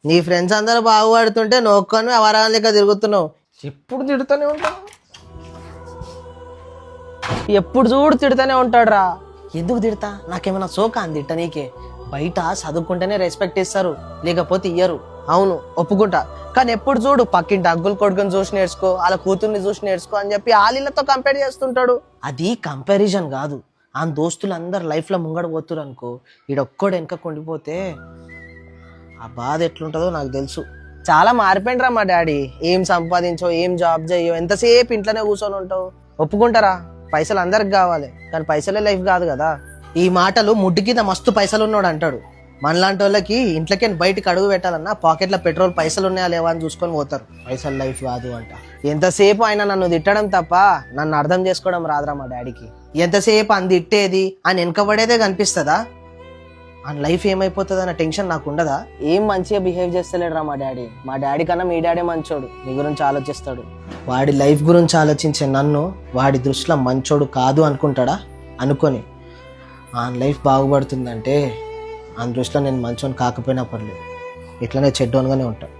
నీ ఫ్రెండ్స్ అందరూ బాగుపడుతుంటే నొక్కొని అవరాలు లెక్క తిరుగుతున్నావు. ఎప్పుడు తిడుతూనే ఉంటావు, ఎప్పుడు చూడు తిడుతూనే ఉంటాడు రా. ఎందుకు తిడతా? నాకేమైనా సోకా అని తిట్ట నీకే? బయట చదువుకుంటేనే రెస్పెక్ట్ ఇస్తారు, లేకపోతే ఇయ్యరు. అవును ఒప్పుకుంటా, కానీ ఎప్పుడు చూడు పక్కింటి అగ్గులు కొడుకుని చూసి నేర్చుకో, వాళ్ళ కూతుర్ని చూసి నేర్చుకో అని చెప్పి వాళ్ళతో కంపేర్ చేస్తుంటాడు. అది కంపారిజన్ కాదు. ఆ దోస్తులు అందరు లైఫ్లో ముంగడ పోతురు అనుకో, ఈడొక్కడు వెనక కొండిపోతే ఆ బాధ ఎట్లుంటుందో నాకు తెలుసు. చాలా మారిపోయిండ్రా మా డాడీ. ఏం సంపాదించో, ఏం జాబ్ చేయో, ఎంతసేపు ఇంట్లోనే కూర్చొని ఉంటావు. ఒప్పుకుంటారా, పైసలు అందరికి కావాలి, కానీ పైసలే లైఫ్ కాదు కదా. ఈ మాటలు ముడ్డు కింద మస్తు పైసలు ఉన్నాడు అంటాడు. మనలాంటి వాళ్ళకి ఇంట్లోకి బయటకు అడుగు పెట్టాలన్నా పాకెట్లో పెట్రోల్ పైసలు ఉన్నాయా లేవా అని చూసుకొని పోతారు. పైసలు లైఫ్ కాదు అంట. ఎంతసేపు ఆయన నన్ను తిట్టడం తప్ప నన్ను అర్థం చేసుకోవడం రాదురా మా డాడీకి. ఎంతసేపు అని తిట్టేది, ఆయన వెనకబడేదే కనిపిస్తుందా? ఆ లైఫ్ ఏమైపోతుంది అన్న టెన్షన్ నాకు ఉండదా? ఏం మంచిగా బిహేవ్ చేస్తలేడురా మా డాడీ. మా డాడీ కన్నా మీ డాడీ మంచోడు, నీ గురించి ఆలోచిస్తాడు. వాడి లైఫ్ గురించి ఆలోచించే నన్ను వాడి దృష్టిలో మంచోడు కాదు అనుకుంటాడా? అనుకొని ఆ లైఫ్ బాగుపడుతుందంటే ఆ దృష్టిలో నేను మంచోని కాకపోయినా పర్లేదు, ఇట్లనే చెడ్డోనుగానే ఉంటాను.